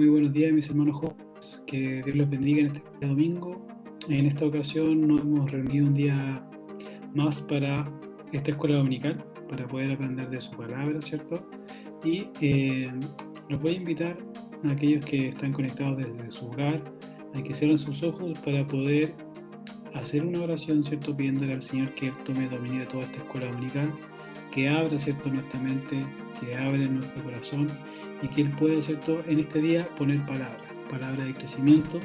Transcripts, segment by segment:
Muy buenos días, mis hermanos jóvenes. Que Dios los bendiga en este domingo. En esta ocasión nos hemos reunido un día más para esta escuela dominical, para poder aprender de su palabra, ¿cierto? Y los voy a invitar a aquellos que están conectados desde su hogar a que cierren sus ojos para poder hacer una oración, ¿cierto? Pidiéndole al Señor que Él tome dominio de toda esta escuela dominical, que abra, ¿cierto?, nuestra mente, que abra nuestro corazón y que Él pueda, ¿cierto?, en este día poner palabra de crecimiento,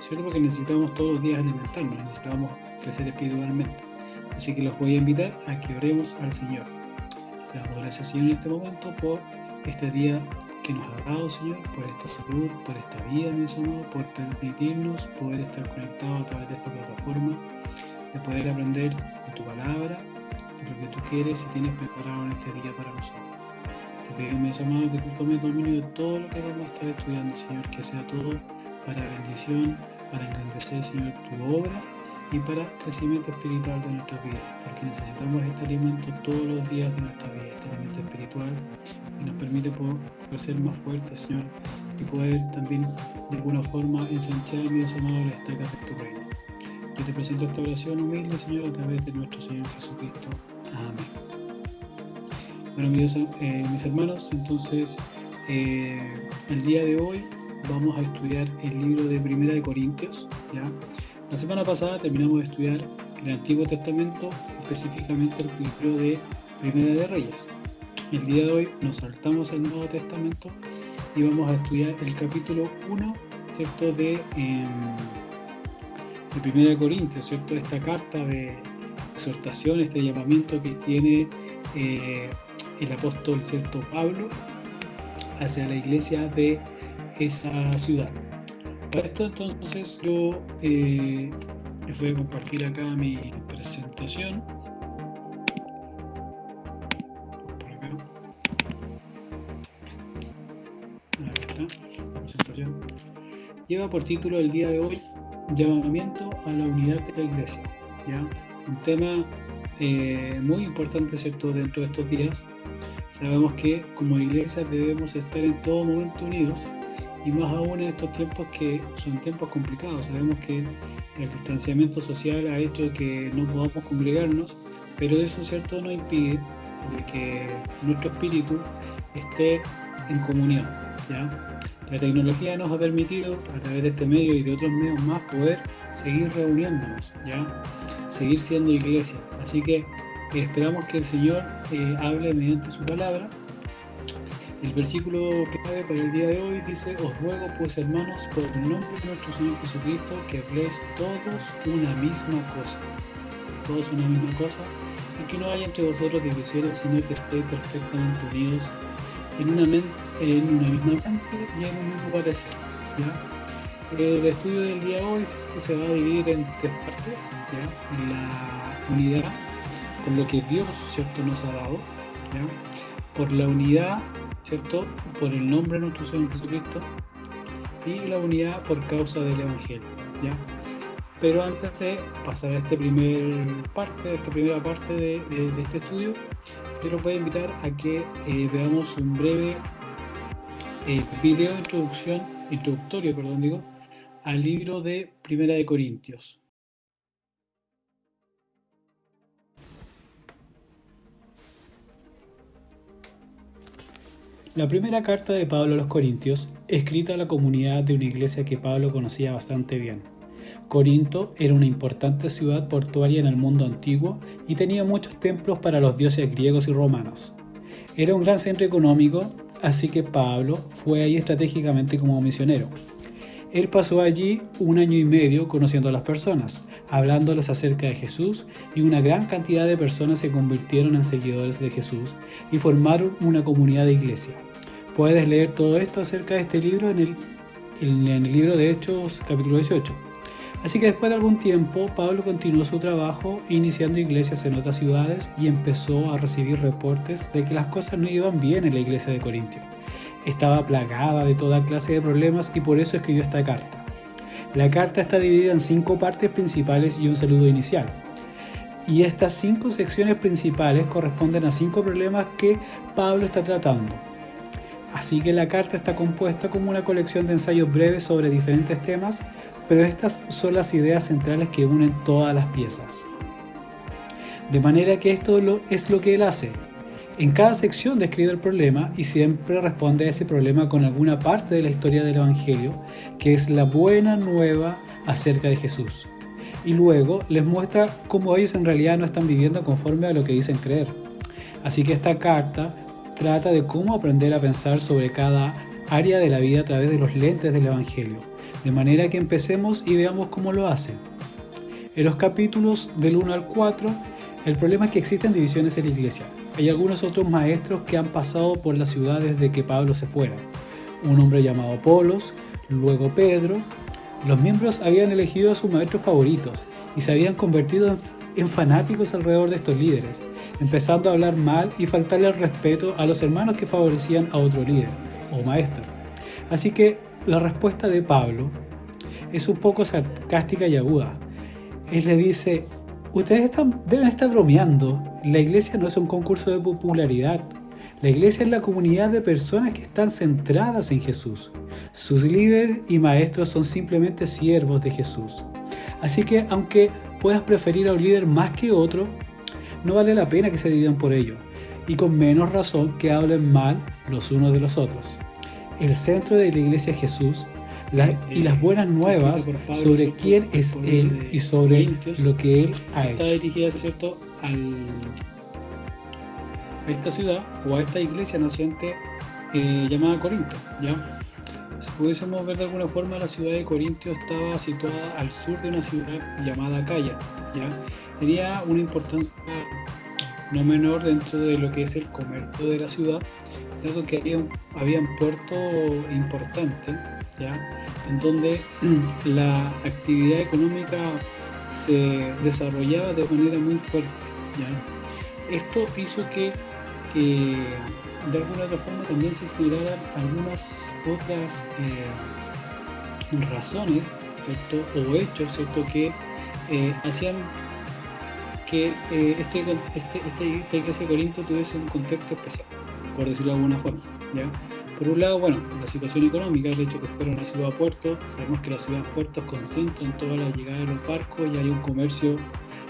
¿cierto? Porque necesitamos todos los días alimentarnos, necesitamos crecer espiritualmente. Así que los voy a invitar a que oremos al Señor. Te damos gracias, Señor, en este momento por este día que nos ha dado, Señor, por esta salud, por esta vida, mi Señor, por permitirnos poder estar conectados a través de esta plataforma, de poder aprender de tu palabra, de lo que tú quieres y tienes preparado en este día para nosotros. Te pedimos, mi amado, que tú tomes dominio de todo lo que vamos a estar estudiando, Señor, que sea todo para bendición, para engrandecer, Señor, tu obra y para crecimiento espiritual de nuestra vida, porque necesitamos este alimento todos los días de nuestra vida, este alimento espiritual que nos permite poder ser más fuertes, Señor, y poder también de alguna forma ensanchar, mi amado, las estacas de tu reino. Yo te presento esta oración humilde, Señor, a través de nuestro Señor Jesucristo. Amén. Bueno, mis hermanos, entonces el día de hoy vamos a estudiar el libro de Primera de Corintios, ¿ya? La semana pasada terminamos de estudiar el Antiguo Testamento, específicamente el libro de Primera de Reyes. El día de hoy nos saltamos al Nuevo Testamento y vamos a estudiar el capítulo 1, ¿cierto?, de Primera de Corintios, ¿cierto? Esta carta de exhortación, este llamamiento que tiene el apóstol, ¿cierto?, Pablo hacia la iglesia de esa ciudad. Para esto entonces yo les voy a compartir acá mi presentación. Por acá. Ahí está, la presentación. Lleva por título el día de hoy, llamamiento a la unidad de la iglesia, ¿ya? Un tema muy importante, ¿cierto?, dentro de estos días. Sabemos que como iglesia debemos estar en todo momento unidos, y más aún en estos tiempos que son tiempos complicados. Sabemos que el distanciamiento social ha hecho que no podamos congregarnos, pero eso, ¿cierto?, no impide de que nuestro espíritu esté en comunión, ¿ya? La tecnología nos ha permitido, a través de este medio y de otros medios más, poder seguir reuniéndonos, ¿ya? Seguir siendo iglesia. Así que esperamos que el Señor hable mediante su palabra. El versículo clave para el día de hoy dice: os ruego pues, hermanos, por el nombre de nuestro Señor Jesucristo, que habléis todos una misma cosa, y que no haya entre vosotros divisiones, sino que estéis perfectamente unidos en una misma mente y en un mismo parecer, ¿ya? El estudio del día de hoy se va a dividir en tres partes, ¿ya? La unidad con lo que Dios, ¿cierto?, nos ha dado, ¿ya? Por la unidad, ¿cierto?, por el nombre de nuestro Señor Jesucristo, y la unidad por causa del Evangelio, ¿ya? Pero antes de pasar a esta primera parte de este estudio, yo los voy a invitar a que veamos un breve video introductorio, al libro de Primera de Corintios. La primera carta de Pablo a los Corintios, escrita a la comunidad de una iglesia que Pablo conocía bastante bien. Corinto era una importante ciudad portuaria en el mundo antiguo y tenía muchos templos para los dioses griegos y romanos. Era un gran centro económico, así que Pablo fue ahí estratégicamente como misionero. Él pasó allí 1 año y medio conociendo a las personas, hablándoles acerca de Jesús, y una gran cantidad de personas se convirtieron en seguidores de Jesús y formaron una comunidad de iglesia. Puedes leer todo esto acerca de este libro en el libro de Hechos, capítulo 18. Así que después de algún tiempo, Pablo continuó su trabajo iniciando iglesias en otras ciudades y empezó a recibir reportes de que las cosas no iban bien en la iglesia de Corintio. Estaba plagada de toda clase de problemas y por eso escribió esta carta. La carta está dividida en 5 partes principales y un saludo inicial. Y estas 5 secciones principales corresponden a 5 problemas que Pablo está tratando. Así que la carta está compuesta como una colección de ensayos breves sobre diferentes temas, pero estas son las ideas centrales que unen todas las piezas. De manera que esto es lo que él hace. En cada sección describe el problema y siempre responde a ese problema con alguna parte de la historia del Evangelio, que es la buena nueva acerca de Jesús. Y luego les muestra cómo ellos en realidad no están viviendo conforme a lo que dicen creer. Así que esta carta trata de cómo aprender a pensar sobre cada área de la vida a través de los lentes del Evangelio, de manera que empecemos y veamos cómo lo hace. En los capítulos del 1 al 4, el problema es que existen divisiones en la iglesia. Hay algunos otros maestros que han pasado por la ciudad desde que Pablo se fuera. Un hombre llamado Apolos, luego Pedro. Los miembros habían elegido a sus maestros favoritos y se habían convertido en fanáticos alrededor de estos líderes, empezando a hablar mal y faltarle el respeto a los hermanos que favorecían a otro líder o maestro. Así que la respuesta de Pablo es un poco sarcástica y aguda. Él le dice: ustedes deben estar bromeando. La iglesia no es un concurso de popularidad. La iglesia es la comunidad de personas que están centradas en Jesús. Sus líderes y maestros son simplemente siervos de Jesús. Así que aunque puedas preferir a un líder más que otro, no vale la pena que se dividan por ello, y con menos razón que hablen mal los unos de los otros. El centro de la iglesia es Jesús, y las buenas nuevas sobre quién es Él y sobre lo que Él ha hecho. Está dirigida, ¿cierto?, a esta ciudad o a esta iglesia naciente llamada Corinto, ¿ya? Si pudiésemos ver de alguna forma, la ciudad de Corinto estaba situada al sur de una ciudad llamada Acaya, ¿ya? Tenía una importancia no menor dentro de lo que es el comercio de la ciudad, dado que había un puerto importante, ¿ya?, en donde la actividad económica se desarrollaba de manera muy fuerte, ¿ya? Esto hizo que de alguna otra forma también se generaran algunas otras razones, ¿cierto?, o hechos, ¿cierto?, que hacían que esta iglesia de Corinto tuviese un contexto especial, por decirlo de alguna forma, ¿ya? Por un lado, bueno, la situación económica, el hecho de que fuera una ciudad-puerto. Sabemos que las ciudades-puertos concentran toda la llegada de los barcos y hay un comercio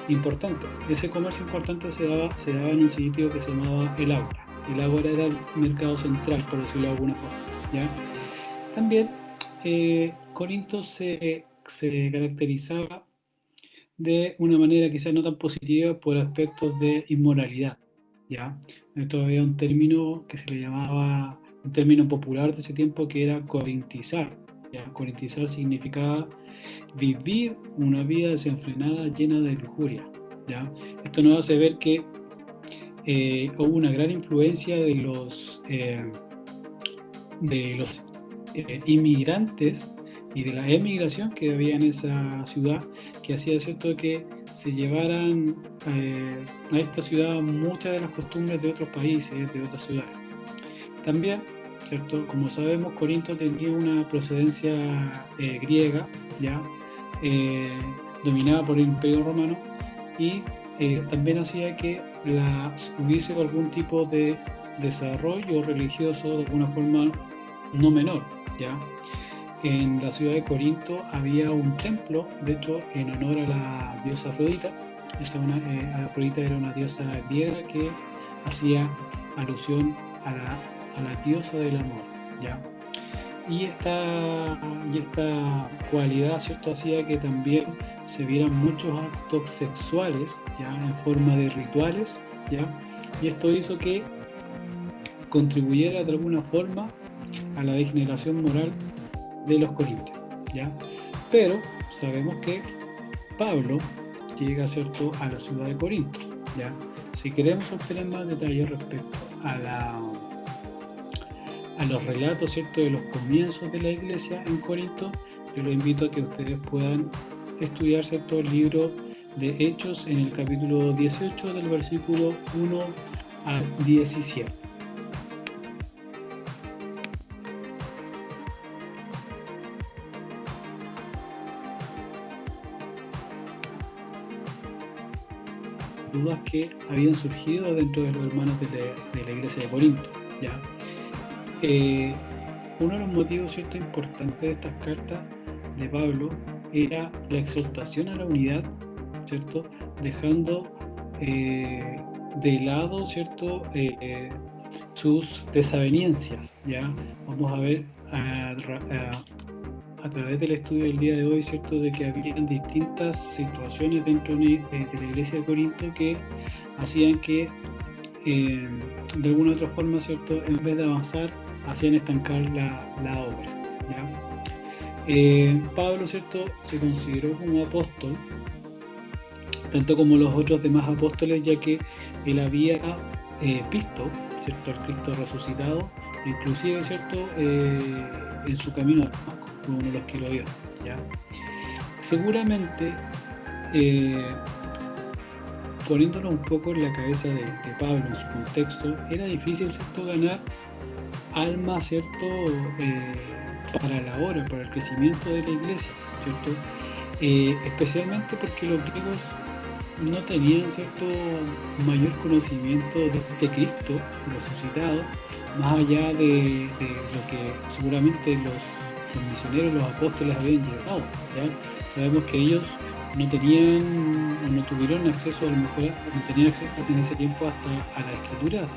importante. Ese comercio importante se daba en un sitio que se llamaba el Ágora. El Ágora era el mercado central, por decirlo de alguna forma, ¿ya? También Corinto se caracterizaba de una manera quizás no tan positiva por aspectos de inmoralidad, ¿ya? Esto había un término que se le llamaba, un término popular de ese tiempo, que era corintizar, ¿ya? Corintizar significaba vivir una vida desenfrenada llena de lujuria, ¿ya? Esto nos hace ver que hubo una gran influencia de los inmigrantes y de la emigración que había en esa ciudad, que hacía, ¿cierto?, que se llevaran a esta ciudad muchas de las costumbres de otros países, de otras ciudades. También, ¿cierto?, como sabemos, Corinto tenía una procedencia griega, ¿ya?, dominada por el Imperio Romano, y también hacía que hubiese algún tipo de desarrollo religioso de alguna forma no menor, ¿ya? En la ciudad de Corinto había un templo, de hecho, en honor a la diosa Afrodita. Afrodita era una diosa griega que hacía alusión a la diosa del amor, ¿ya? Y esta cualidad, ¿cierto?, hacía que también se vieran muchos actos sexuales, ¿ya?, en forma de rituales, ¿ya? Y esto hizo que contribuyera de alguna forma a la degeneración moral de los corintios, ¿ya? Pero sabemos que Pablo llega, ¿cierto?, a la ciudad de Corinto, ¿ya? Si queremos obtener más detalles respecto a los relatos, ¿cierto?, de los comienzos de la iglesia en Corinto, yo los invito a que ustedes puedan estudiar, ¿cierto?, el libro de Hechos en el capítulo 18 del versículo 1 al 17. Dudas que habían surgido dentro de los hermanos de la iglesia de Corinto, ¿ya? uno de los motivos, ¿cierto?, importantes de estas cartas de Pablo era la exhortación a la unidad, ¿cierto?, dejando de lado, ¿cierto?, sus desavenencias, ¿ya? Vamos a ver a través del estudio del día de hoy, ¿cierto?, de que habían distintas situaciones dentro de la iglesia de Corinto que hacían que de alguna u otra forma, ¿cierto?, en vez de avanzar, hacían estancar la obra, ¿ya? Pablo, ¿cierto?, se consideró como apóstol, tanto como los otros demás apóstoles, ya que él había visto, ¿cierto?, al Cristo resucitado, inclusive, ¿cierto?, en su camino a Damasco, como uno de los que lo vio, ¿ya? Seguramente, poniéndonos un poco en la cabeza de Pablo, en su contexto, era difícil, ¿cierto?, ganar almas, ¿cierto?, para la obra, para el crecimiento de la iglesia, ¿cierto? Especialmente porque los griegos no tenían, ¿cierto?, mayor conocimiento de Cristo resucitado, más allá de lo que seguramente los misioneros, los apóstoles habían llegado, ¿ya? Sabemos que ellos no tenían o no tuvieron acceso, a lo mejor no tenían acceso en ese tiempo hasta a la escritura,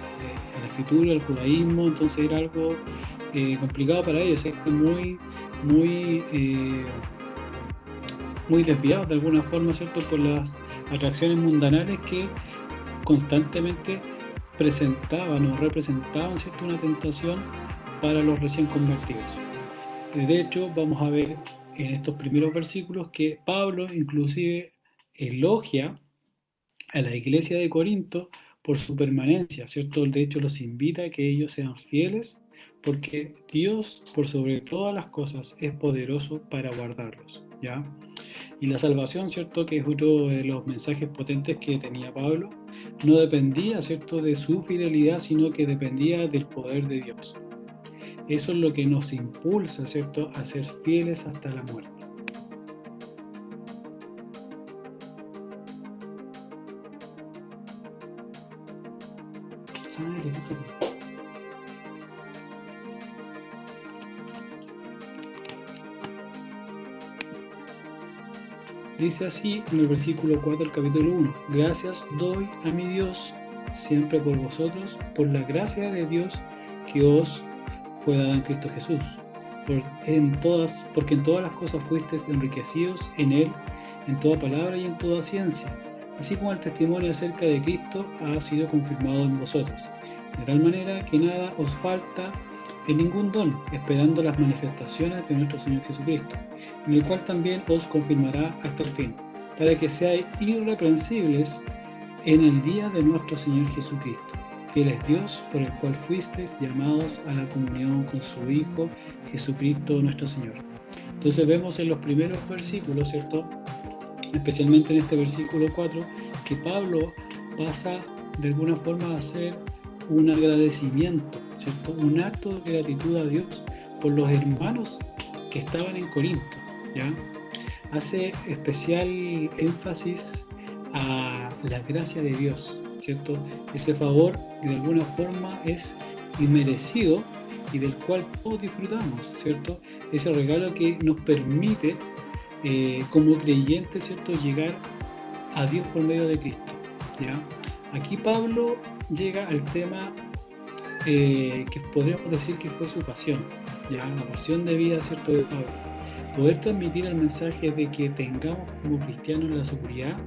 al judaísmo, entonces era algo complicado para ellos, muy desviados de alguna forma, ¿cierto?, por las atracciones mundanales que constantemente presentaban o representaban, ¿cierto?, una tentación para los recién convertidos. De hecho, vamos a ver en estos primeros versículos que Pablo inclusive elogia a la iglesia de Corinto por su permanencia, ¿cierto? De hecho, los invita a que ellos sean fieles porque Dios, por sobre todas las cosas, es poderoso para guardarlos, ¿ya? Y la salvación, ¿cierto?, que es otro de los mensajes potentes que tenía Pablo, no dependía, ¿cierto?, de su fidelidad, sino que dependía del poder de Dios. Eso es lo que nos impulsa, ¿cierto?, a ser fieles hasta la muerte. Dice así en el versículo 4 del capítulo 1: Gracias doy a mi Dios siempre por vosotros, por la gracia de Dios que os fue dada en Cristo Jesús, porque en todas las cosas fuisteis enriquecidos en Él, en toda palabra y en toda ciencia, así como el testimonio acerca de Cristo ha sido confirmado en vosotros, de tal manera que nada os falta en ningún don, esperando las manifestaciones de nuestro Señor Jesucristo, en el cual también os confirmará hasta el fin, para que seáis irreprensibles en el día de nuestro Señor Jesucristo. Fiel es Dios, por el cual fuisteis llamados a la comunión con su Hijo, Jesucristo nuestro Señor. Entonces vemos en los primeros versículos, ¿cierto?, especialmente en este versículo 4, que Pablo pasa de alguna forma a hacer un agradecimiento, ¿cierto?, un acto de gratitud a Dios por los hermanos que estaban en Corinto, ¿ya? Hace especial énfasis a la gracia de Dios, ¿cierto? Ese favor que de alguna forma es inmerecido y del cual todos disfrutamos, ¿cierto? Ese regalo que nos permite como creyentes, ¿cierto?, llegar a Dios por medio de Cristo, ¿ya? Aquí Pablo llega al tema que podríamos decir que fue su pasión, ¿ya? La pasión de vida, ¿cierto?, de Pablo. Poder transmitir el mensaje de que tengamos como cristianos la seguridad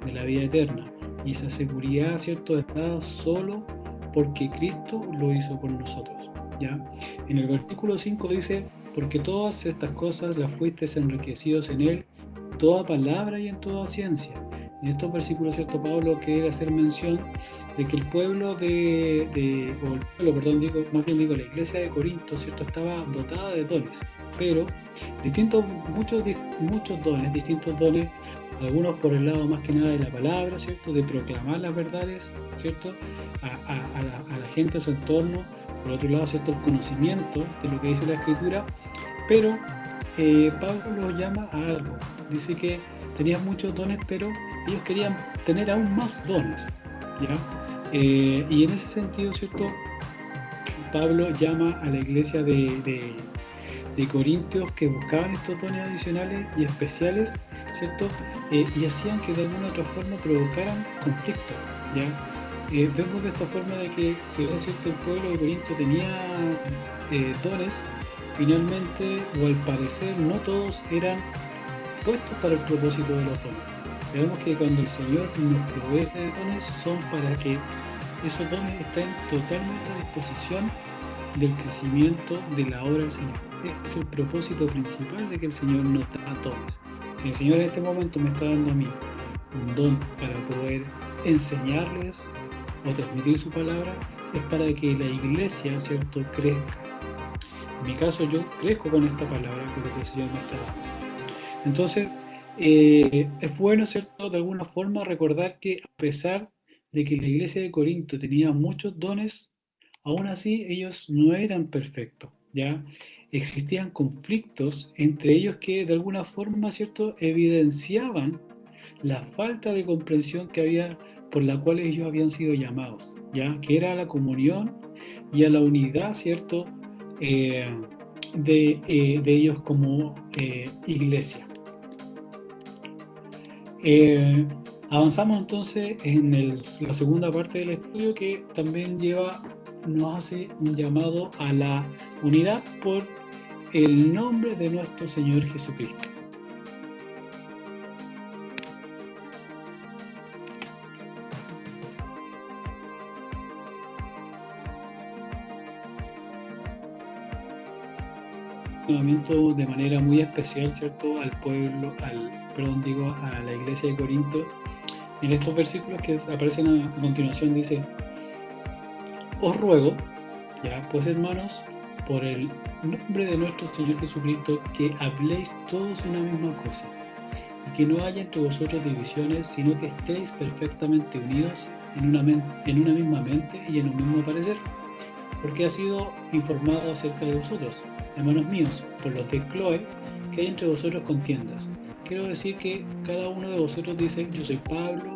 de la vida eterna. Y esa seguridad, ¿cierto?, está solo porque Cristo lo hizo por nosotros, ¿ya? En el versículo 5 dice: porque todas estas cosas las fuisteis enriquecidos en Él, toda palabra y en toda ciencia. En estos versículos, ¿cierto?, Pablo quiere hacer mención de que el pueblo la iglesia de Corinto, ¿cierto?, estaba dotada de dones, pero muchos dones, distintos dones, algunos por el lado más que nada de la palabra, ¿cierto?, de proclamar las verdades, ¿cierto?, a la gente a su entorno. Por otro lado, ¿cierto?, el conocimiento de lo que dice la Escritura, pero Pablo los llama a algo. Dice que tenían muchos dones, pero ellos querían tener aún más dones, ¿ya? Y en ese sentido, ¿cierto?, Pablo llama a la iglesia de Corintios que buscaban estos dones adicionales y especiales, ¿cierto? Y hacían que de alguna u otra forma provocaran conflictos, ¿ya? Vemos de esta forma de que, si bien es cierto, el pueblo de Corinto tenía dones, finalmente, o al parecer, no todos eran puestos para el propósito de los dones. Sabemos que cuando el Señor nos provee de dones son para que esos dones estén totalmente a disposición del crecimiento de la obra del Señor. Este es el propósito principal de que el Señor nos da dones. Si el Señor en este momento me está dando a mí un don para poder enseñarles o transmitir su palabra, es para que la iglesia, ¿cierto?, crezca. En mi caso, yo crezco con esta palabra que el Señor me está dando. Entonces, es bueno, ¿cierto?, de alguna forma recordar que a pesar de que la iglesia de Corinto tenía muchos dones, aún así ellos no eran perfectos, ¿ya? Existían conflictos entre ellos que de alguna forma, ¿cierto?, evidenciaban la falta de comprensión que había por la cual ellos habían sido llamados, ¿ya? Que era a la comunión y a la unidad, ¿cierto?, de ellos como iglesia. Avanzamos entonces en la segunda parte del estudio, que también nos hace un llamado a la unidad por el nombre de nuestro Señor Jesucristo. De manera muy especial, ¿cierto?, al pueblo, a la iglesia de Corinto. En estos versículos que aparecen a continuación dice: os ruego, ya pues, hermanos, por el nombre de nuestro Señor Jesucristo, que habléis todos una misma cosa, y que no haya entre vosotros divisiones, sino que estéis perfectamente unidos en una misma mente y en un mismo parecer, porque ha sido informado acerca de vosotros, hermanos míos, por los de Cloe, que hay entre vosotros contiendas. Quiero decir que cada uno de vosotros dice: yo soy Pablo,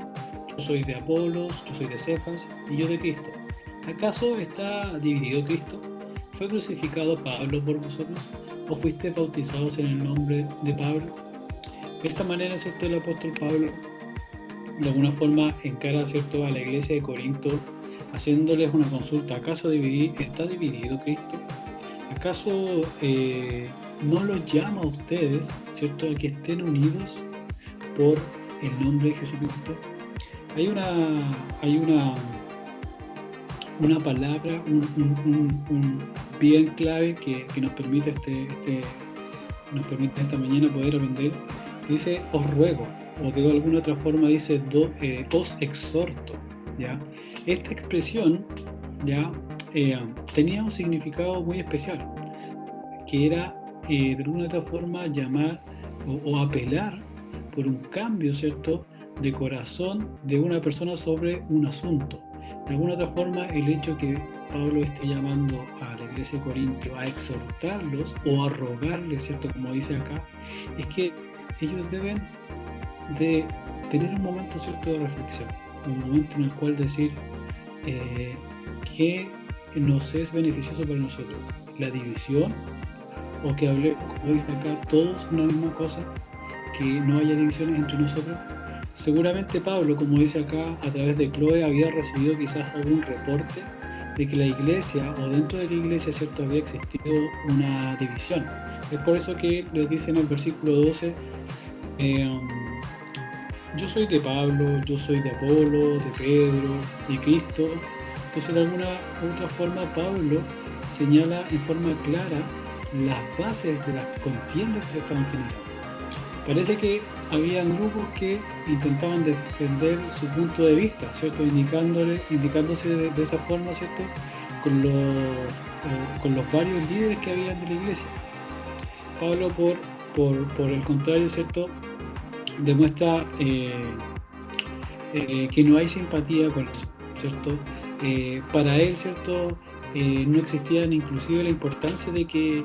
yo soy de Apolos, yo soy de Cefas, y yo de Cristo. ¿Acaso está dividido Cristo? ¿Fue crucificado Pablo por vosotros? ¿O fuisteis bautizados en el nombre de Pablo? De esta manera, ¿cierto?, el apóstol Pablo de alguna forma encara, ¿cierto?, a la iglesia de Corinto, haciéndoles una consulta: ¿acaso está dividido Cristo? ¿Acaso no los llama a ustedes, ¿cierto?, a que estén unidos por el nombre de Jesucristo? Hay una palabra, un bien clave que nos permite esta mañana poder aprender. Dice: os ruego, o de alguna otra forma dice: os exhorto, ¿ya? Esta expresión, ¿ya?, tenía un significado muy especial, que era de alguna otra forma llamar o apelar por un cambio, ¿cierto?, de corazón de una persona sobre un asunto. De alguna otra forma, el hecho que Pablo esté llamando a la iglesia de Corinto a exhortarlos o a rogarles, ¿cierto?, como dice acá, es que ellos deben de tener un momento, ¿cierto?, de reflexión, un momento en el cual decir que nos es beneficioso para nosotros: la división, o que hable, como dice acá, todos una misma cosa, que no haya divisiones entre nosotros. Seguramente Pablo, como dice acá, a través de Cloe, había recibido quizás algún reporte de que la iglesia, o dentro de la iglesia, ¿cierto?, había existido una división. Es por eso que les dice en el versículo 12: yo soy de Pablo, yo soy de Apolo, de Pedro, de Cristo. Entonces, de alguna u otra forma, Pablo señala en forma clara las bases de las contiendas que se estaban generando. Parece que habían grupos que intentaban defender su punto de vista, ¿cierto?, indicándose de esa forma, ¿cierto?, con los varios líderes que habían de la iglesia. Pablo, por el contrario, ¿cierto?, demuestra que no hay simpatía con eso, ¿cierto? Para él, ¿cierto?, no existía inclusive la importancia de que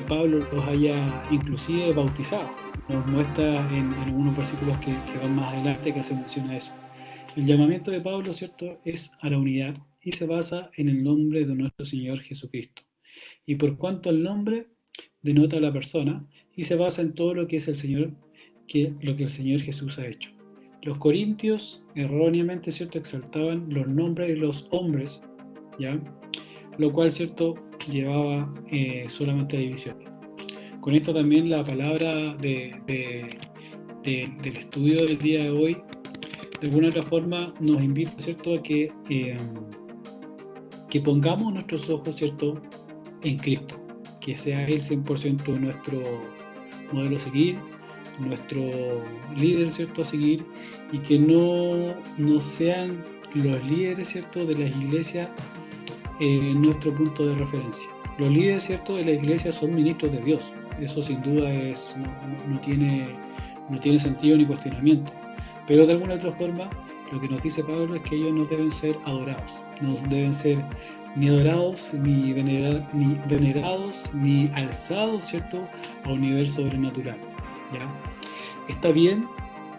Pablo los haya inclusive bautizado. Nos muestra en algunos versículos que van más adelante que hace mención a eso. El llamamiento de Pablo, ¿cierto?, es a la unidad, y se basa en el nombre de nuestro Señor Jesucristo. Y por cuanto el nombre denota a la persona y se basa en todo lo que es el Señor, lo que el Señor Jesús ha hecho. Los corintios erróneamente, ¿cierto?, exaltaban los nombres de los hombres, ¿ya? Lo cual, ¿cierto?, llevaba solamente a división. Con esto también la palabra del estudio del día de hoy, de alguna otra forma, nos invita, ¿cierto?, a que pongamos nuestros ojos, ¿cierto?, en Cristo, que sea Él 100% nuestro modelo a seguir, nuestro líder, ¿cierto?, a seguir, y que no sean los líderes, ¿cierto?, de las iglesias nuestro punto de referencia. Los líderes, ¿cierto?, de la iglesia son ministros de Dios. Eso sin duda no tiene sentido ni cuestionamiento. Pero de alguna otra forma, lo que nos dice Pablo es que ellos no deben ser adorados. No deben ser ni adorados, ni venerados, ni alzados, ¿cierto?, a un nivel sobrenatural, ¿ya? Está bien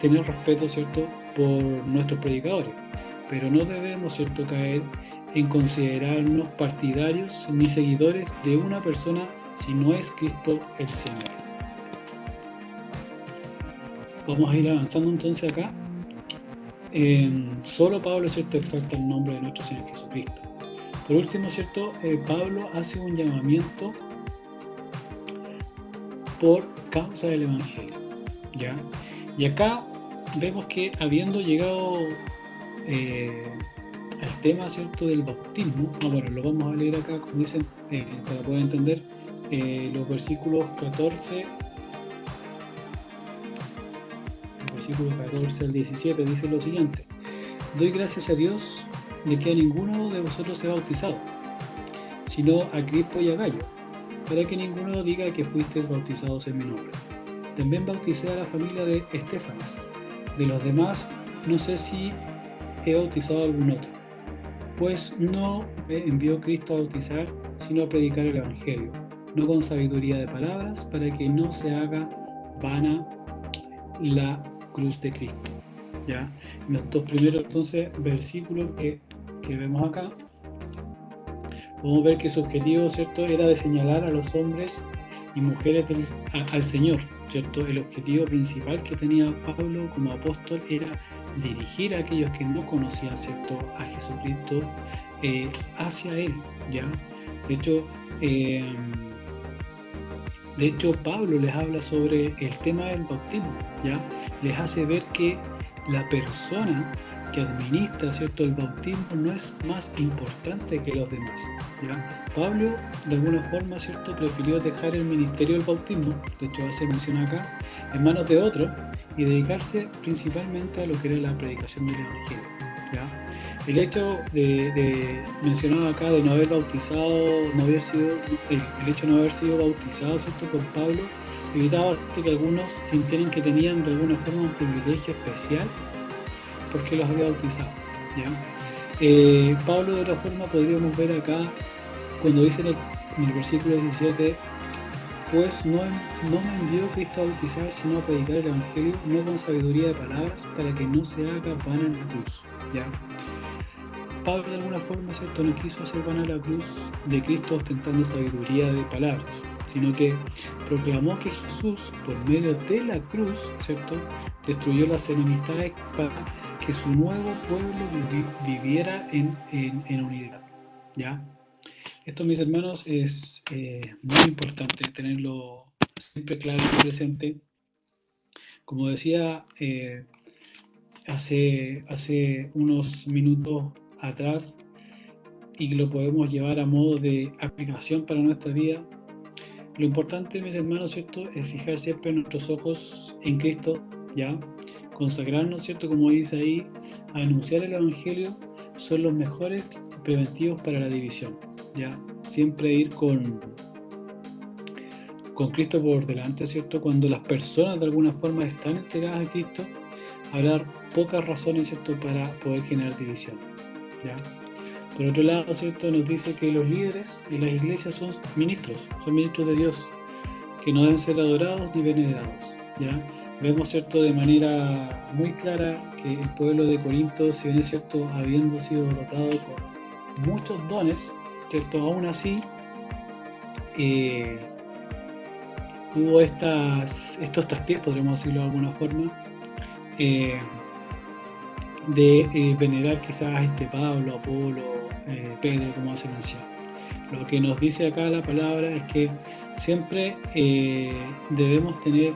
tener respeto, ¿cierto?, por nuestros predicadores, pero no debemos, ¿cierto?, caer en considerarnos partidarios ni seguidores de una persona si no es Cristo el Señor. Vamos a ir avanzando entonces acá. Solo Pablo, ¿cierto?, exalta el nombre de nuestro Señor Jesucristo. Por último, ¿cierto?, Pablo hace un llamamiento por causa del Evangelio, ¿ya? Y acá vemos que habiendo llegado al tema, ¿cierto?, del bautismo, bueno, lo vamos a leer acá, como dicen, para poder entender los versículos 14 al 17, dice lo siguiente: doy gracias a Dios de que a ninguno de vosotros he bautizado, sino a Crispo y a Gallo, para que ninguno diga que fuisteis bautizados en mi nombre. También bauticé a la familia de Estéfanas. De los demás, no sé si he bautizado a algún otro, pues no me envió Cristo a bautizar, sino a predicar el Evangelio, no con sabiduría de palabras, para que no se haga vana la cruz de Cristo. ¿Ya? En los dos primeros entonces versículos que vemos acá, podemos ver que su objetivo, ¿cierto?, era de señalar a los hombres y mujeres al Señor, ¿cierto? El objetivo principal que tenía Pablo como apóstol era dirigir a aquellos que no conocían, ¿cierto?, a Jesucristo hacia Él, ¿ya? De hecho, Pablo les habla sobre el tema del bautismo, ¿ya? Les hace ver que la persona que administra, ¿cierto?, el bautismo no es más importante que los demás, ¿ya? Pablo, de alguna forma, ¿cierto?, prefirió dejar el ministerio del bautismo, de hecho se menciona acá, en manos de otros, y dedicarse principalmente a lo que era la predicación del Evangelio, ¿ya? El hecho de mencionado acá de no haber bautizado, el hecho de no haber sido bautizado, ¿cierto?, por Pablo, evitaba que algunos sintieran que tenían de alguna forma un privilegio especial porque los había bautizado, ¿ya? Pablo, de otra forma, podríamos ver acá cuando dice en el versículo 17: pues no me envió Cristo a bautizar, sino a predicar el Evangelio, no con sabiduría de palabras, para que no se haga vana la cruz, ¿ya? Pablo, de alguna forma, ¿cierto?, no quiso hacer vana la cruz de Cristo ostentando sabiduría de palabras, sino que proclamó que Jesús, por medio de la cruz, ¿cierto?, destruyó las enemistades para que su nuevo pueblo viviera en unidad, ¿ya? Esto, mis hermanos, es muy importante tenerlo siempre claro y presente. Como decía hace unos minutos atrás, y que lo podemos llevar a modo de aplicación para nuestra vida, lo importante, mis hermanos, ¿cierto?, es fijar siempre nuestros ojos en Cristo, ¿ya? Consagrarnos, ¿cierto?, como dice ahí, a anunciar el Evangelio son los mejores preventivos para la división, ¿ya? Siempre ir con Cristo por delante, ¿cierto? Cuando las personas de alguna forma están entregadas a Cristo, habrá pocas razones, ¿cierto?, para poder generar división, ¿ya? Por otro lado, ¿cierto?, nos dice que los líderes de las iglesias son ministros de Dios, que no deben ser adorados ni venerados, ¿ya? Vemos, ¿cierto?, de manera muy clara que el pueblo de Corinto, si bien es cierto, habiendo sido dotado muchos dones, ¿cierto? Aún así, hubo estos traspiés, podríamos decirlo de alguna forma, eh, de venerar quizás a Pablo, Apolo, Pedro, como hace mención. Lo que nos dice acá la palabra es que siempre debemos tener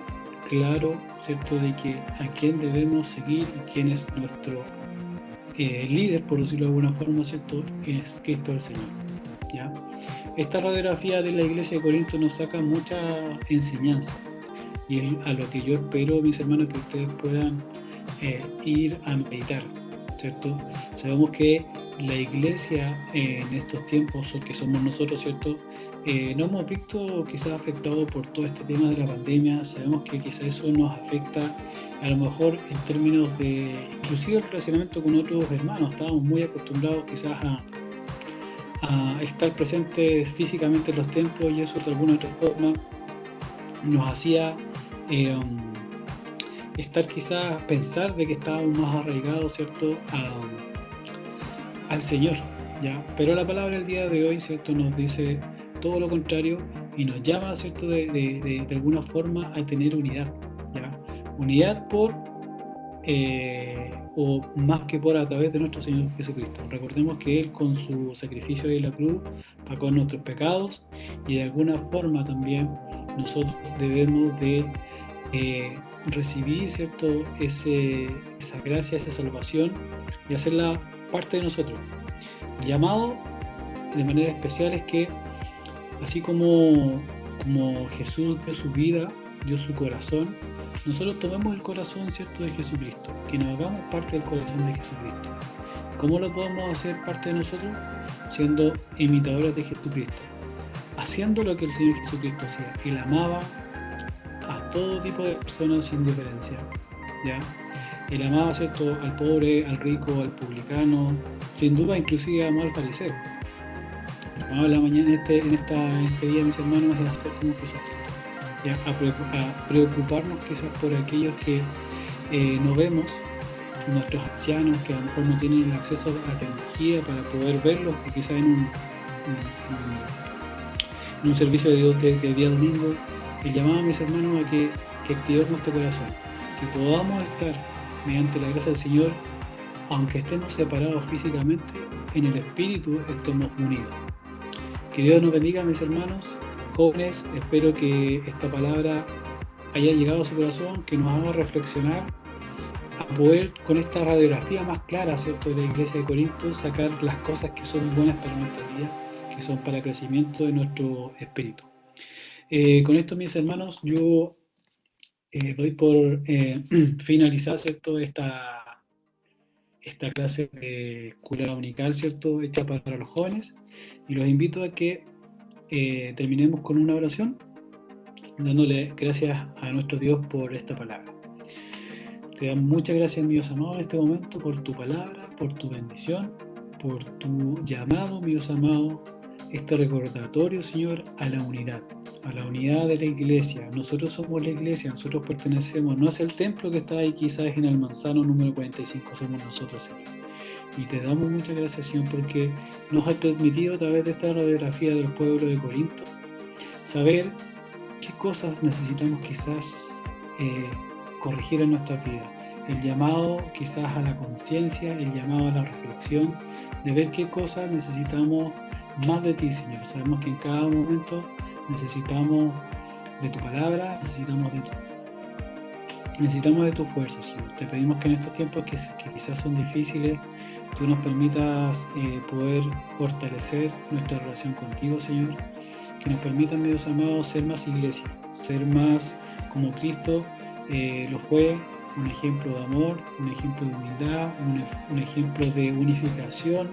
claro, ¿cierto?, de que a quién debemos seguir y quién es nuestro líder, por decirlo de alguna forma, ¿cierto?, es Cristo el Señor, ¿ya? Esta radiografía de la iglesia de Corinto nos saca muchas enseñanzas y es a lo que yo espero, mis hermanos, que ustedes puedan ir a meditar, ¿cierto? Sabemos que la iglesia en estos tiempos, que somos nosotros, ¿cierto? Nos hemos visto quizás afectados por todo este tema de la pandemia. Sabemos que quizás eso nos afecta a lo mejor en términos de inclusive el relacionamiento con otros hermanos. Estábamos muy acostumbrados quizás a estar presentes físicamente en los templos, y eso de alguna otra forma nos hacía estar quizás, pensar de que estábamos más arraigados, ¿cierto?, al Señor, ¿ya? Pero la palabra del día de hoy, ¿cierto?, nos dice todo lo contrario y nos llama, ¿cierto?, de alguna forma a tener unidad, ¿ya? Unidad por, o más que por, a través de nuestro Señor Jesucristo. Recordemos que Él, con su sacrificio en la cruz, pagó nuestros pecados, y de alguna forma también nosotros debemos de recibir, ¿cierto?, esa gracia, esa salvación, y hacerla parte de nosotros. El llamado de manera especial es que, así como Jesús dio su vida, dio su corazón, nosotros tomemos el corazón, ¿cierto?, de Jesucristo, que nos hagamos parte del corazón de Jesucristo. ¿Cómo lo podemos hacer parte de nosotros? Siendo imitadores de Jesucristo, haciendo lo que el Señor Jesucristo hacía. Él amaba a todo tipo de personas sin diferencia, ¿ya? Él amaba, ¿cierto?, al pobre, al rico, al publicano, sin duda inclusive amaba al fariseo. Amaba la mañana en este día, mis hermanos, es hacer como Jesucristo, ¿ya? A preocuparnos quizás por aquellos que no vemos, nuestros ancianos que a lo mejor no tienen el acceso a la tecnología para poder verlos, que quizás en un servicio de Dios de día domingo. El llamado, mis hermanos, a que activemos nuestro corazón, que podamos estar, mediante la gracia del Señor, aunque estemos separados físicamente, en el espíritu estemos unidos. Que Dios nos bendiga, mis hermanos jóvenes. Espero que esta palabra haya llegado a su corazón, que nos haga reflexionar, a poder, con esta radiografía más clara, ¿cierto?, de la iglesia de Corinto, sacar las cosas que son buenas para nuestra vida, que son para el crecimiento de nuestro espíritu. Con esto, mis hermanos, yo doy por finalizar, ¿cierto?, esta clase de escuela dominical, ¿cierto?, hecha para los jóvenes, y los invito a que terminemos con una oración, dándole gracias a nuestro Dios por esta palabra. Te damos muchas gracias, mi Dios amado, en este momento, por tu palabra, por tu bendición, por tu llamado, mi Dios amado, este recordatorio, Señor, a la unidad de la iglesia. Nosotros somos la iglesia, nosotros pertenecemos, no es el templo que está ahí quizás en el manzano número 45, somos nosotros, Señor. Y te damos muchas gracias, Señor, porque nos has permitido, a través de esta radiografía del pueblo de Corinto, saber qué cosas necesitamos quizás corregir en nuestra vida. El llamado quizás a la conciencia, el llamado a la reflexión, de ver qué cosas necesitamos más de ti, Señor. Sabemos que en cada momento necesitamos de tu palabra, necesitamos de tu fuerza, Señor. Te pedimos que en estos tiempos que quizás son difíciles, tú nos permitas poder fortalecer nuestra relación contigo, Señor. Que nos permitan, mi Dios amado, ser más iglesia, ser más como Cristo lo fue, un ejemplo de amor, un ejemplo de humildad, un ejemplo de unificación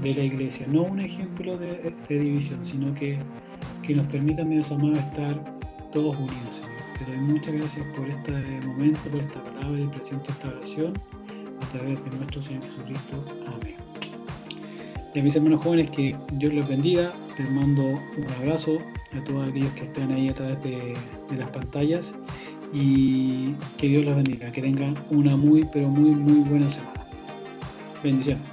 de la iglesia, no un ejemplo de división, sino que nos permita, mi Dios amado, estar todos unidos, Señor. Te doy muchas gracias por este momento, por esta palabra, y presento esta oración a través de nuestro Señor Jesucristo. Amén. Y a mis hermanos jóvenes, que Dios los bendiga. Les mando un abrazo a todos aquellos que están ahí a través de las pantallas, y que Dios los bendiga, que tengan una muy, pero muy, muy buena semana. Bendiciones.